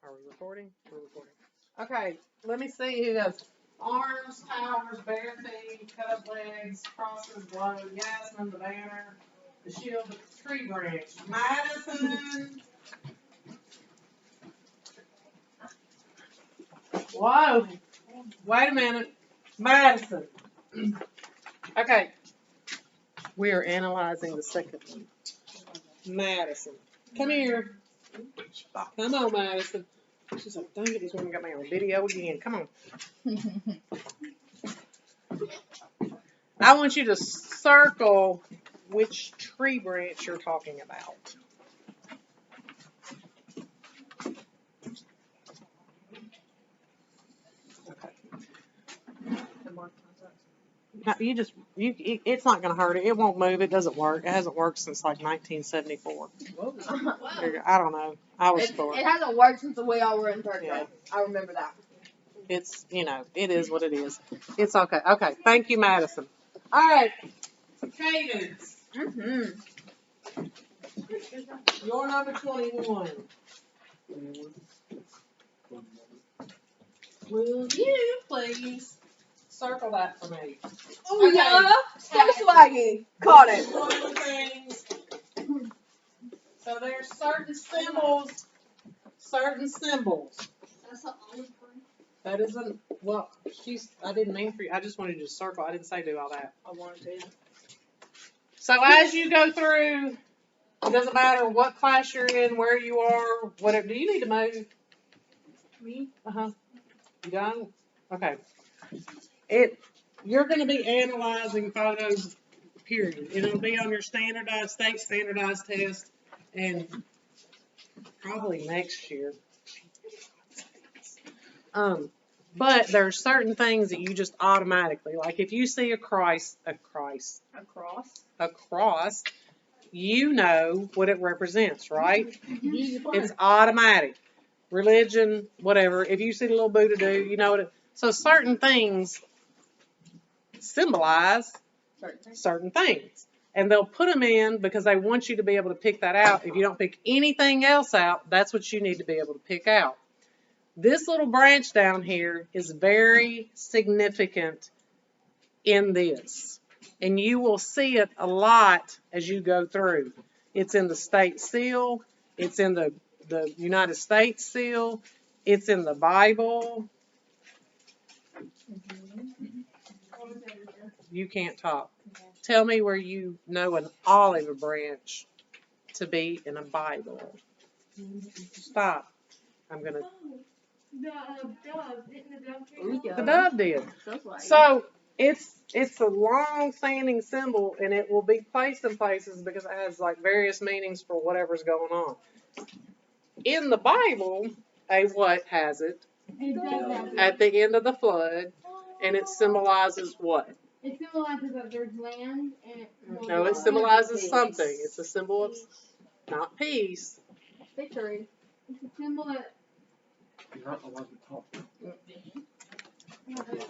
Are we recording? We're recording. Okay, let me see who goes. Arms, towers, bare feet, cut up legs, crosses, glow, Yasmin, the banner, the shield, the tree branch. Madison. Whoa. Wait a minute. Madison. Okay. We are analyzing the second one. Madison. Come here. Come on, Madison. She's like, dang it, this woman got me on video again. Come on. I want you to circle which tree branch you're talking about. No, it's not going to hurt it. It won't move. It doesn't work. It hasn't worked since like 1974. I don't know. I was sore. It hasn't worked since we all were in third grade. I remember that. It's, it is what it is. It's okay. Okay. Thank you, Madison. All right. Cadence. You're number 21. Will you please circle that for me? Oh, okay. yeah. So swaggy. Caught it. One of the things. So there's certain symbols. That's the only one. That isn't, well, I didn't mean for you. I just wanted you to circle. I didn't say do all that. I wanted to. So as you go through, it doesn't matter what class you're in, where you are, whatever. Do you need to move? Me? Uh-huh. You done? Okay. You're going to be analyzing photos, period. It'll be on your state standardized test, and probably next year. But there's certain things that you just automatically, like if you see a cross, you know what it represents, right? It's automatic. Religion, whatever. If you see the little Buddha do, you know what it. So certain things symbolize certain things. And they'll put them in because they want you to be able to pick that out. If you don't pick anything else out, that's what you need to be able to pick out. This little branch down here is very significant in this. And you will see it a lot as you go through. It's in the state seal. It's in the United States seal. It's in the Bible. You can't talk. Tell me where you know an olive branch to be in a Bible. Stop. I'm going to. The dove did. So it's a long-standing symbol, and it will be placed in places because it has like various meanings for whatever's going on. In the Bible, what has it? At the end of the flood, and it symbolizes what? It symbolizes that there's land and. No, it symbolizes something. It's a symbol of not peace. Victory. It's a symbol that. You're not allowed to talk.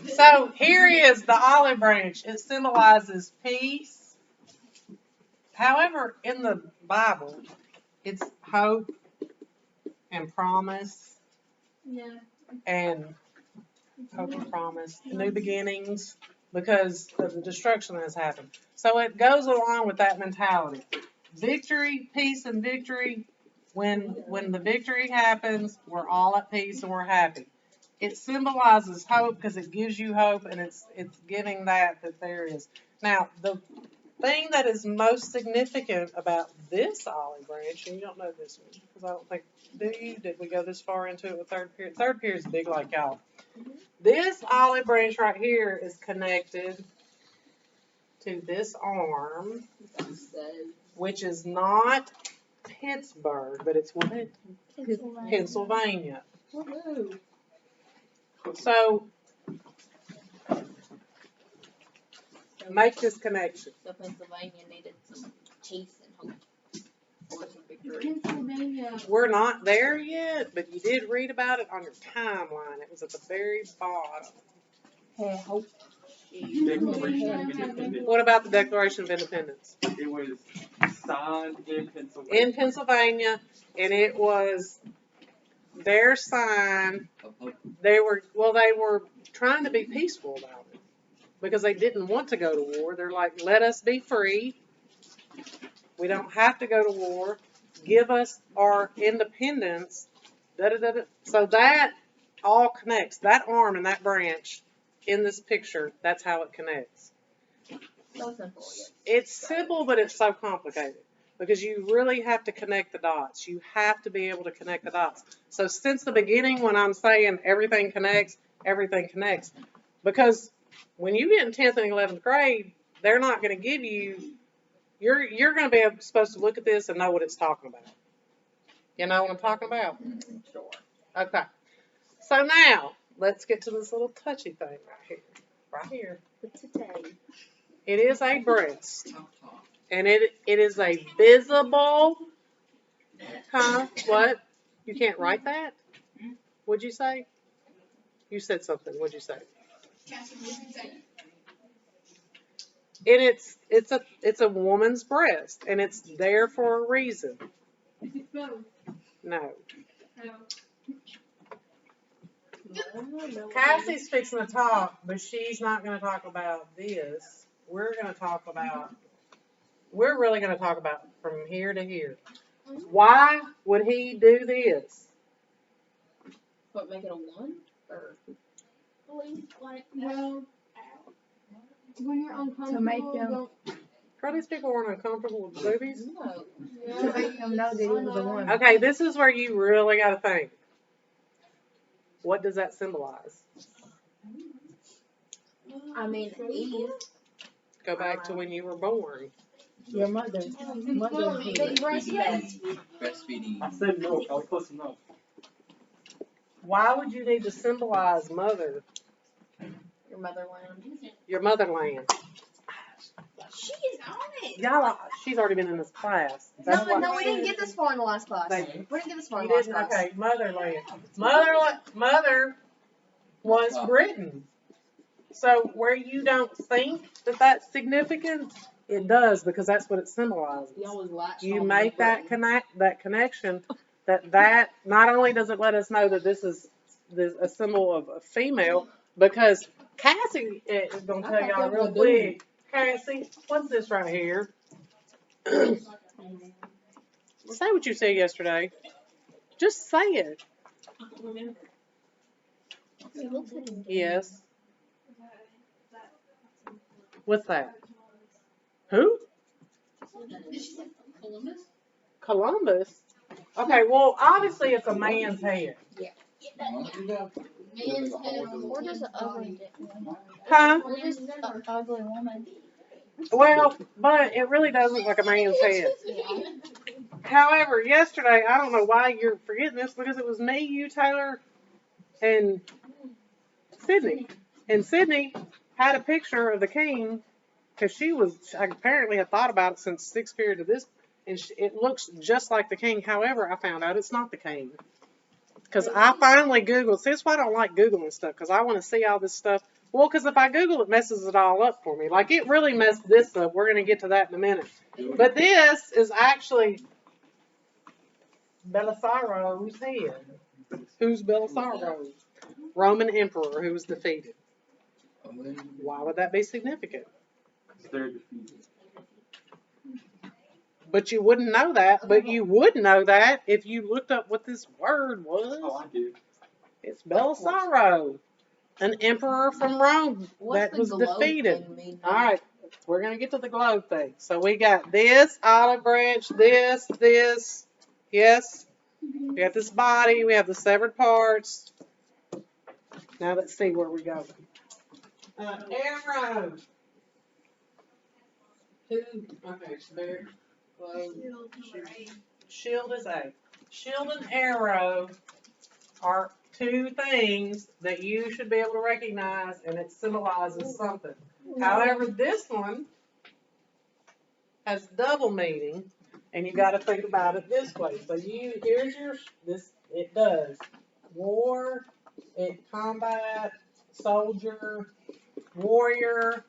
So here is the olive branch. It symbolizes peace. However, in the Bible, it's hope and promise. Yeah. And hope and promise, new beginnings, because of the destruction that has happened. So it goes along with that mentality. Victory, peace, and victory. When the victory happens, we're all at peace and we're happy. It symbolizes hope because it gives you hope, and it's giving that there is. Now, the thing that is most significant about this olive branch, and you don't know this one, because I don't think, did we go this far into it with third period? Third period is big like y'all. This olive branch right here is connected to this arm, which is not Pittsburgh, but it's what? Pennsylvania. So, make this connection. So Pennsylvania needed some peace and hope. Or some victory. Pennsylvania. We're not there yet, but you did read about it on your timeline. It was at the very bottom. Hope. What about the Declaration of Independence? It was signed in Pennsylvania. In Pennsylvania, and it was their sign, they were trying to be peaceful about it because they didn't want to go to war. They're like, let us be free. We don't have to go to war. Give us our independence. Da, da, da, da. So that all connects. That arm and that branch in this picture, that's how it connects. So simple, yes. It's simple, but it's so complicated because you really have to connect the dots. You have to be able to connect the dots. So since the beginning, when I'm saying everything connects, because when you get in 10th and 11th grade, they're not going to give you, you're going to be supposed to look at this and know what it's talking about. You know what I'm talking about? Sure. Okay. So now, let's get to this little touchy thing right here. Right here. It is a breast. And it is a visible, what? You can't write that? What'd you say? You said something. What'd you say? And it's a woman's breast, and it's there for a reason. No. Cassie's fixing to talk, but she's not going to talk about this. We're really going to talk about from here to here. Why would he do this? What, make it a 1? Or Well, when you're uncomfortable, To make them- don't. Girl, these people aren't uncomfortable with boobies. no. To make them know that it was a woman. Okay, this is where you really got to think. What does that symbolize? I mean, Eve. Go back to when you were born. Your mother. I said no. I was close enough. Why would you need to symbolize mother, Your motherland. your motherland? She is on it. Y'all, she's already been in this class. That's No, why- no, we didn't get this far in the last class. Thank you. We didn't get this far in You the last didn't? class. Okay, motherland. Mother was Britain. So where you don't think that that's significant, it does because that's what it symbolizes. We always latched You on make to that Britain. connection that not only does it let us know that this is a symbol of a female, because Cassie is going to tell y'all real quick. Cassie, what's this right here? Say what you said yesterday. Just say it. Yes. What's that? Who? Columbus? Okay, well, obviously it's a man's head. Or just an ugly woman. Huh? Or just an ugly woman. Well, but it really does look like a man's head. However, yesterday, I don't know why you're forgetting this, because it was me, you, Taylor, and Sydney. And Sydney had a picture of the king, because she apparently had thought about it since 6th period to this, and it looks just like the king. However, I found out it's not the king. Because I finally Googled. See, that's why I don't like Googling stuff, because I want to see all this stuff. Well, because if I Google, it messes it all up for me. Like, it really messed this up. We're going to get to that in a minute. But this is actually Belisarius's head. Who's Belisarius? Roman emperor who was defeated. Why would that be significant? They're defeated. But you wouldn't know that. But you would know that if you looked up what this word was. Oh, I do. It's Belisarius, an emperor from Rome What's that the was globe defeated. thing mean? All right, we're going to get to the globe thing. So we got this olive branch, this, yes. We got this body, we have the severed parts. Now let's see where we go. Arrow. Okay, spare. Shield is A. Shield and arrow are two things that you should be able to recognize, and it symbolizes something. However, this one has double meaning, and you got to think about it this way. So here's it does war, combat, soldier, warrior.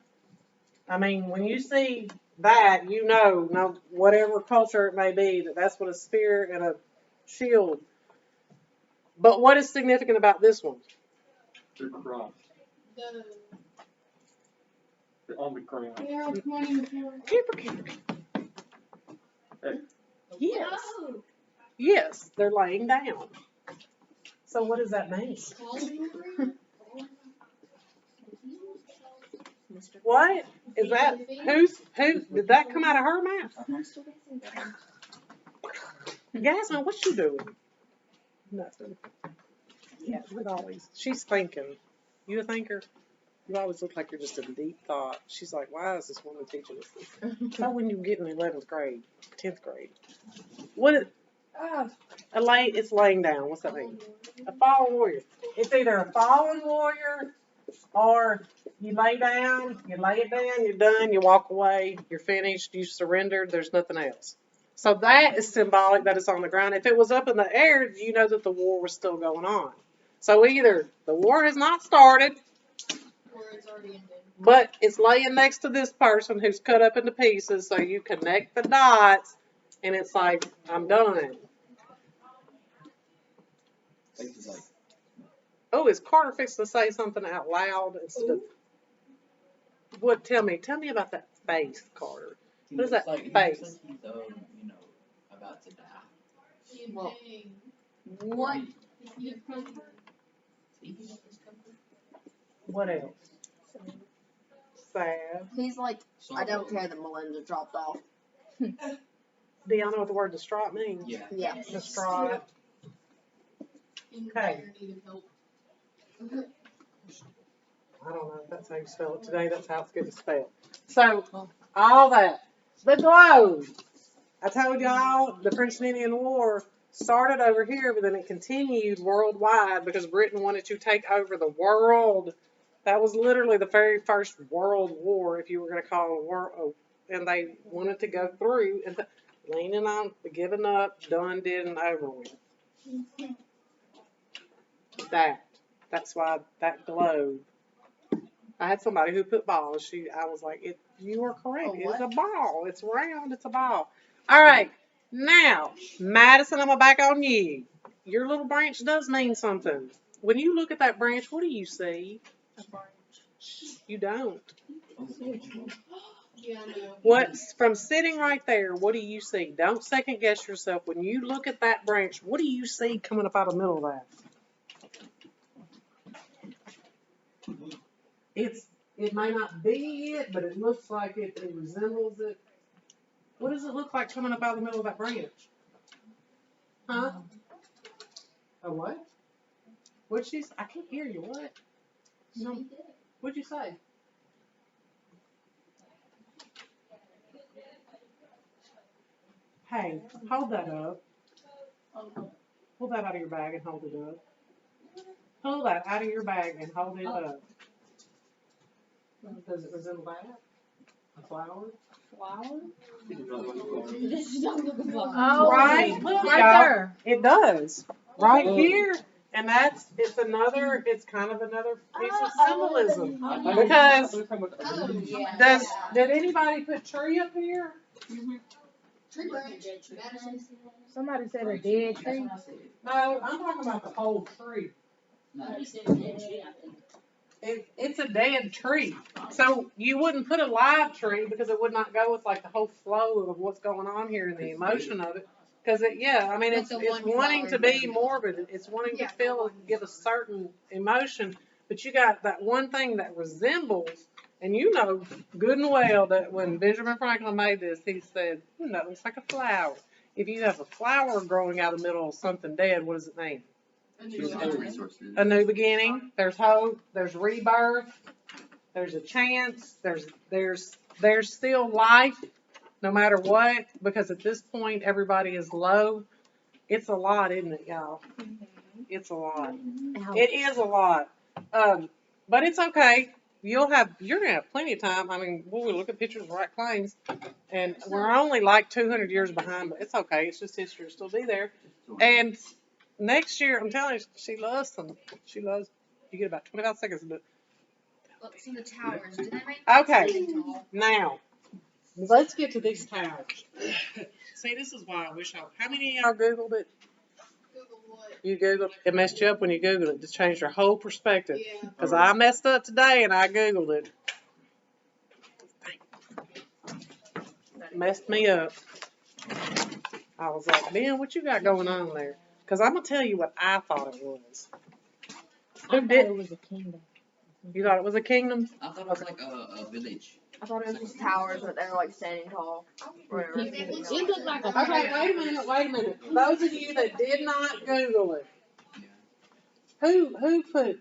I mean, when you see that, you know, whatever culture it may be, that's what a spear and a shield. But what is significant about this one? They're crossed. The They're on the ground. arrow pointing forward. Keeper. Hey. Yes. Oh, Yes, they're laying down. So what does that mean? What? Is that, who, did that come out of her mouth? Yasmin, what you doing? Nothing. Yeah, it always, she's thinking. You a thinker? You always look like you're just in deep thought. She's like, why is this woman teaching us this? So when you get in 11th grade, 10th grade. What is, it's laying down. What's that mean? A fallen warrior. It's either a fallen warrior or you lay down, you lay it down, you're done, you walk away, you're finished, you surrendered, there's nothing else. So that is symbolic that it's on the ground. If it was up in the air, you know that the war was still going on. So either the war has not started, or it's already ended. but it's laying next to this person who's cut up into pieces, so you connect the dots, and it's like, I'm done. Oh, is Carter fixing to say something out loud instead of what? Tell me about that face, Carter. What is that face? He's, you know, about to die. Well, what? What else? Sad. He's like, I don't care that Melinda dropped off. Do y'all know what the word distraught means? Yeah. Yeah. Distraught. Okay. I don't know if that's how you spell it today. That's how it's good to spell. So, all that. The globe. I told y'all the French and Indian War started over here, but then it continued worldwide because Britain wanted to take over the world. That was literally the very first world war, if you were going to call it a war. And they wanted to go through and leaning on, giving up, done, did, and over with. That's why that globe. I had somebody who put balls. I was like, you are correct. It's a ball. It's round. It's a ball. All right. Now, Madison, I'm going back on you. Your little branch does mean something. When you look at that branch, what do you see? A branch. You don't. Yeah, I know. What's from sitting right there, what do you see? Don't second guess yourself. When you look at that branch, what do you see coming up out of the middle of that? It may not be it, but it looks like it resembles it. What does it look like coming up out of the middle of that branch? Huh? A what? What'd she say? I can't hear you. What? No. What'd you say? Hey, hold that up. Pull that out of your bag and hold it up. Pull that out of your bag and hold it up. Does it resemble that? A flower? Flower? This is not looking like Oh, Right, look, right y'all. there. It does. Right here. And it's kind of another piece of symbolism. Because did anybody put tree up here? tree branch. Madison. Somebody said a dead tree. No, I'm talking about the whole tree. It's a dead tree. So you wouldn't put a live tree because it would not go with like the whole flow of what's going on here and the emotion of it. Because it's wanting to be morbid. It's wanting to feel, give a certain emotion. But you got that one thing that resembles, and you know good and well that when Benjamin Franklin made this, he said, it looks like a flower. If you have a flower growing out of the middle of something dead, what does it mean? A new beginning. There's hope. There's rebirth. There's a chance. There's still life, no matter what. Because at this point, everybody is low. It's a lot, isn't it, y'all? It's a lot. It is a lot. But it's okay. You're gonna have plenty of time. I mean, we look at pictures of White Plains, and we're only like 200 years behind, but it's okay. It's just history. It'll still be there. And next year, I'm telling you, she loves them. She loves. You get about 25 seconds to do it. Look, see the towers. Do they make Okay. something tall? Now, let's get to these towers. See, this is why I wish how many of y'all Googled it? Google what? You Googled it messed you up when you Googled it. Just changed your whole perspective. Yeah. Because I messed up today and I Googled it. Messed me up. I was like, man, what you got going on there? Because I'm going to tell you what I thought it was. I Who thought did? it was a kingdom. You thought it was a kingdom? I thought it was like a village. I thought it was just towers, but they're like standing tall. Whatever. It looked like a Okay, wait a minute. Those of you that did not Google it, who put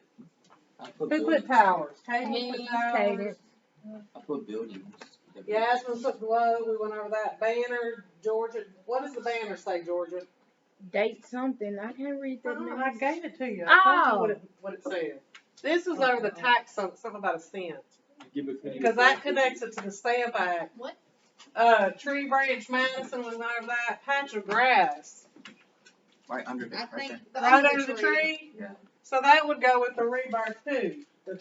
I who put put towers? Katie put Me, towers. Katie. I put buildings. Yasmin put globe. We went over that. Banner, Georgia. What does the banner say, Georgia? Date something. I can't read that. Oh, now. I gave it to you. I told you Oh. what it said. This is over the tax, something about a cent. Give it to me. Because that connects it to the Stamp Act. What? Tree Branch, Madison, we went over that. Patch of grass. Right under I there. Right think there. the Right other under the tree? Yeah. So that would go with the rebirth too. That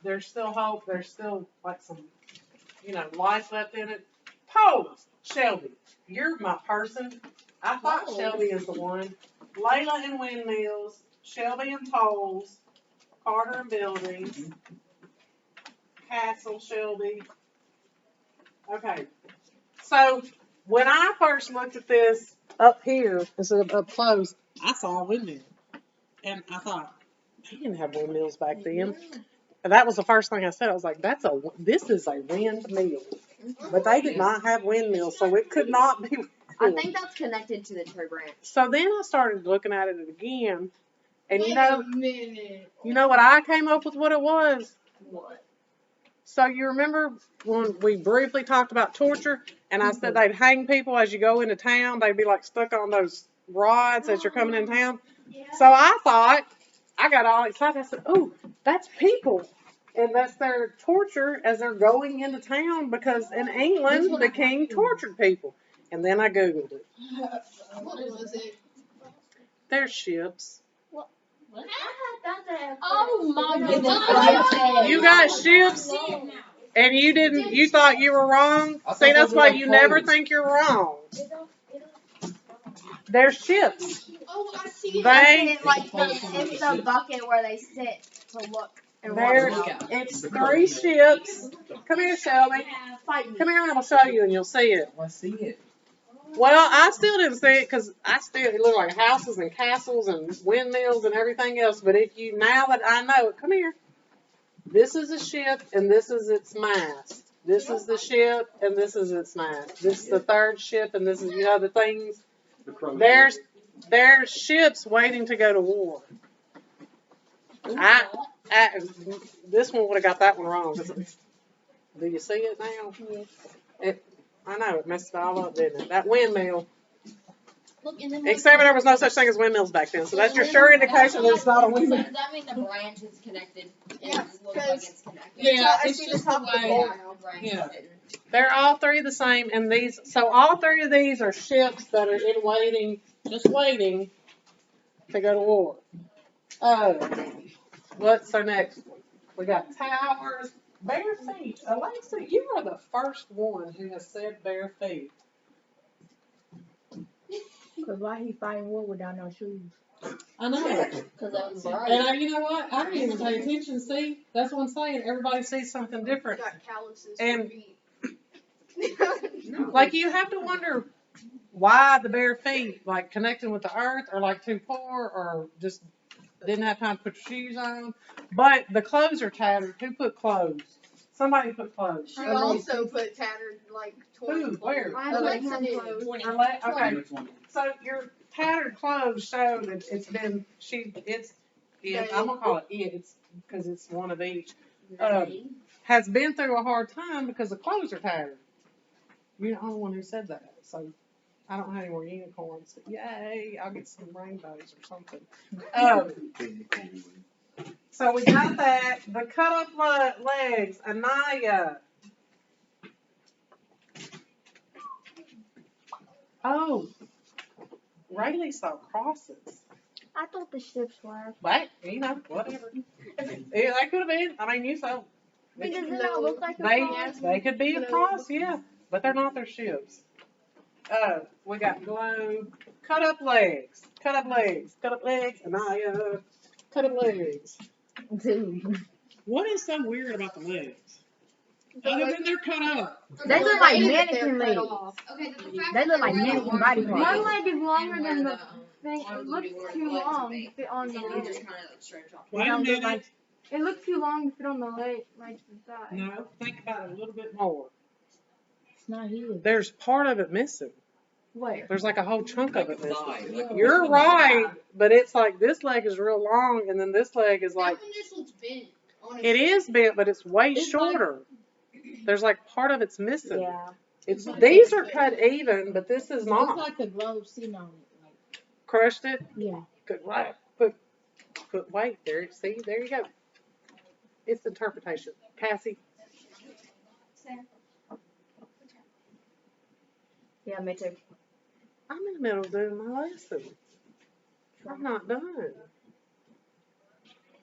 there's still hope, there's still like some, life left in it. Poles, Shelby, you're my person. I thought Poles. Shelby is the one. Layla and windmills, Shelby and poles, Carter and buildings, Castle, Shelby. Okay, so when I first looked at this up here, instead of up close, I saw a windmill. And I thought, they didn't have windmills back then. And that was the first thing I said. I was like, this is a windmill. But they did not have windmills, so it could not be. I think that's connected to the tree branch. So then I started looking at it again. And Wait a minute. you know what I came up with what it was? What? So you remember when we briefly talked about torture, and I said they'd hang people as you go into town. They'd be like stuck on those rods as you're coming in town. So I thought, I got all excited. I said, oh, that's people. And that's their torture as they're going into town because in England, the king tortured people. And then I Googled it. What was it? They're ships. Oh my goodness. You got ships, and you thought you were wrong? See, that's why you never think you're wrong. They're ships. Oh, I see it. They, It's the bucket where they sit to look and They're- watch. it's 3 ships. Come here, Shelby. Fight me. Come here and I'll show you and you'll see it. I see it. Well, I still didn't see it because it looked like houses and castles and windmills and everything else. But now that I know it, come here. This is a ship and this is its mast. This is the ship and this is its mast. This is the 3rd ship and this is, the things. The crow. There's ships waiting to go to war. This one would have got that one wrong. Do you see it now? I know, it messed it all up, didn't it? That windmill. Look, and then Except there was no such thing as windmills back then, so that's your sure indication that it's not a windmill. Does that mean the branch is connected? Yeah, It looks like it's connected. Yeah, I it's see just the top of the way- bowl. Branch Yeah. didn't. They're all 3 the same, and so all 3 of these are ships that are just waiting to go to war. What's our next one? We got towers, bare feet. Alexa, you are the first one who has said bare feet. Because why he fighting war without no shoes? I know. Because that was bright. And you know what? I didn't even pay attention. See, that's what I'm saying. Everybody sees something different. got calluses And- for feet. Like you have to wonder why the bare feet, like connecting with the earth, or like too poor, or just didn't have time to put your shoes on. But the clothes are tattered. Who put clothes? Somebody put clothes. She also put tattered like 20 Who? Where? Alexa did. Okay. So your tattered clothes show that it's been I'm gonna call it it's because it's one of each. Has been through a hard time because the clothes are tattered. You're the only one who said that. So I don't have any more unicorns. Yay, I'll get some rainbows or something. So we got that. The cut off legs, Anaya. Oh, Rayleigh saw crosses. I thought the ships were. But, whatever. Yeah, that could have been. I mean, you saw. Does it not look like a cross? They could be a cross, yeah. But they're not their ships. We got globe, cut up legs, cut up legs, cut up legs, and cut up legs. Dude. What is so weird about the legs? Other than they're cut up. They look like mannequin legs. Okay, the fact They look like that they're mannequin body longer parts. One leg is longer and than where the thing. arm It looks booty where too the legs long would to be. fit on the And you leg. just kind of like stretch off. Wait a minute. It looks too long to fit on the leg, like the thigh. No, think about it a little bit more. It's not his. There's part of it missing. Where? There's like a whole chunk of Like it a missing. thigh, like a You're muscle. right, but it's like this leg is real long, and then this leg is like, That one just looks bent. Honestly. it is bent, but it's way It's like- shorter. There's like part of it's missing. Yeah. It's these are cut even, but this is It's not. like the globe sitting on it. Like, Crushed it. yeah. Good, right. Put weight there. See, there you go. It's interpretation. Cassie, Yeah, me too. I'm in the middle of doing my lesson. I'm not done.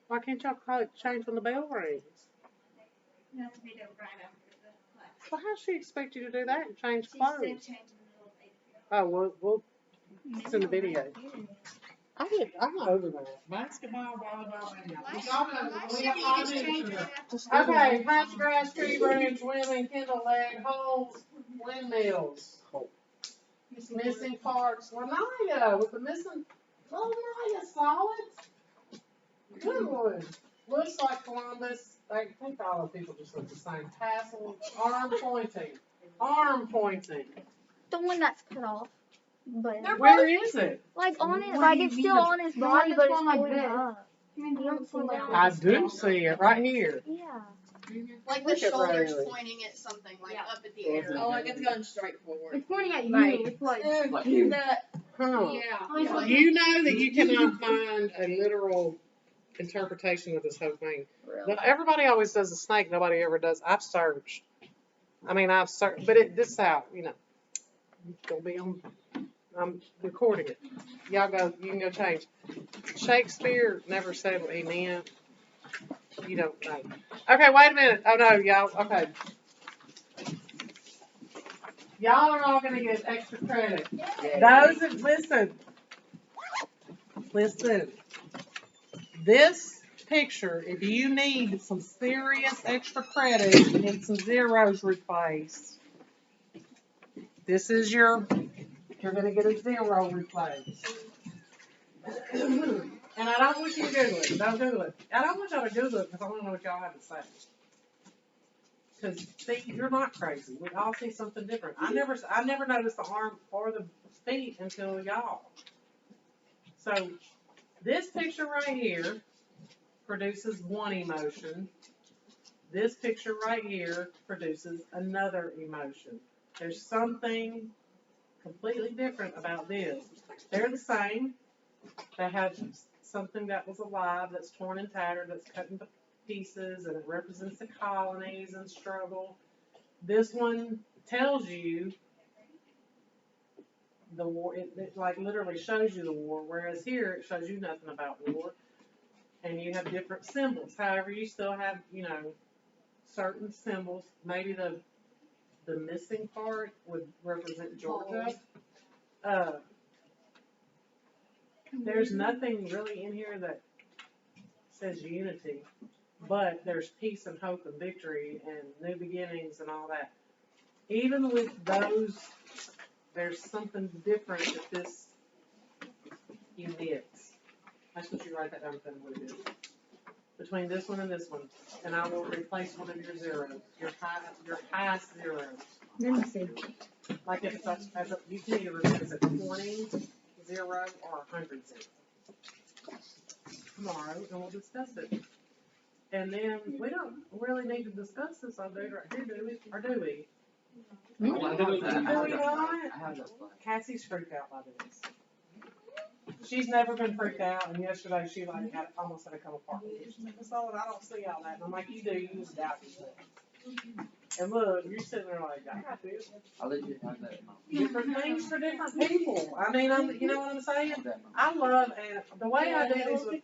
Why can't y'all call it change when the bell rings? Well, how does she expect you to do that and change clothes? Oh, we'll send the video. I'm over that. Basketball, volleyball, okay, hot grass, tree branch, women, kindle leg, holes, windmills. Missing parts. Lanaya with the missing. Oh, Naya saw it. Good one. Looks like Columbus. I think all the people just look the same. Tassel, arm pointing. Arm pointing. The one that's cut off. But Where is it? like on it, What like do you it's mean still the- on his the body, one but that's it's like going this. up. You don't see that. I do see it right here. Yeah. Like the Look at shoulders Riley. pointing at something, like Yeah. up at the air. Oh, like it's going straight forward. It's pointing at you. Right. It's like Like you. That, Huh. yeah. You know that you cannot find a literal interpretation of this whole thing. Really? But everybody always does a snake. Nobody ever does. I've searched. I mean, I've searched, but this out, you know. It's gonna be on. I'm recording it. Y'all go. You can go change. Shakespeare never said what he meant. You don't know. Okay, wait a minute. Oh no, y'all. Okay. Y'all are all gonna get extra credit. Those that listen. This picture, if you need some serious extra credit, you need some zeros replaced. This is you're gonna get a zero replaced. And I don't want you to Google it. Don't Google it. I don't want y'all to Google it because I want to know what y'all have to say. Because see, you're not crazy. We all see something different. I never noticed the arm or the feet until y'all. So this picture right here produces one emotion. This picture right here produces another emotion. There's something completely different about this. They're the same. They have something that was alive that's torn and tattered, that's cut into pieces, and it represents the colonies and struggle. This one tells you the war. It like literally shows you the war, whereas here it shows you nothing about war. And you have different symbols. However, you still have, you know, certain symbols. Maybe the missing part would represent Georgia. There's nothing really in here that says unity, but there's peace and hope and victory and new beginnings and all that. Even with those, there's something different that this emits. I should you write that down and tell me what it is. Between this one and this one, and I will replace one of your zeros, your highest zeros. Let me see. Like if it's you can either replace it 20, 0, or 100 0. Tomorrow, and we'll discuss it. And then we don't really need to discuss this all day right here, do we? Or do we? I have that. Do we not? I have that flag. Cassie's freaked out by this. She's never been freaked out, and yesterday she like had almost had to come apart. She's like, "Miss Owen, I don't see all that." And I'm like, "You do. You just doubt yourself." And look, you're sitting there like, "I got this." I legit have that in my Different things for different people. I mean, you know what I'm saying? have that in my I love, and the way I do this with,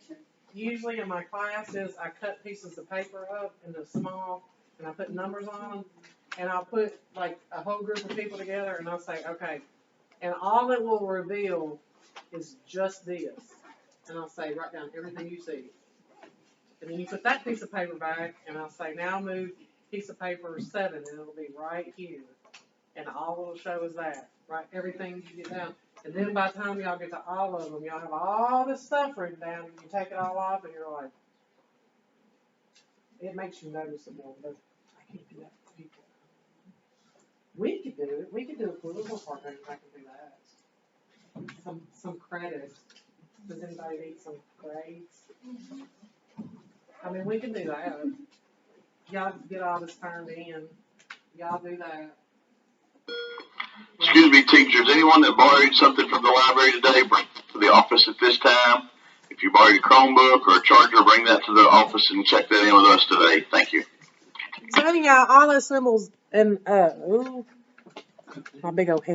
usually in my class is I cut pieces of paper up into small, and I put numbers on them, and I'll put like a whole group of people together, and I'll say, okay, And all it will reveal is just this. And I'll say, write down everything you see. And then you put that piece of paper back, and I'll say, now move piece of paper 7, and it'll be right here. And all it'll show is that, right? Everything you get down. And then by the time y'all get to all of them, y'all have all this stuff written down, and you take it all off, and you're like, it makes you noticeable, but I can't do that for people. We could do it. We could do a political partner, I can do that. Some credits. Does anybody need some grades? I mean, we can do that. Y'all get all this turned in. Y'all do that. Excuse me, teachers, anyone that borrowed something from the library today, bring it to the office at this time. If you borrowed a Chromebook or a charger, bring that to the office and check that in with us today. Thank you. So anyhow, all those symbols and, ooh, my big old head.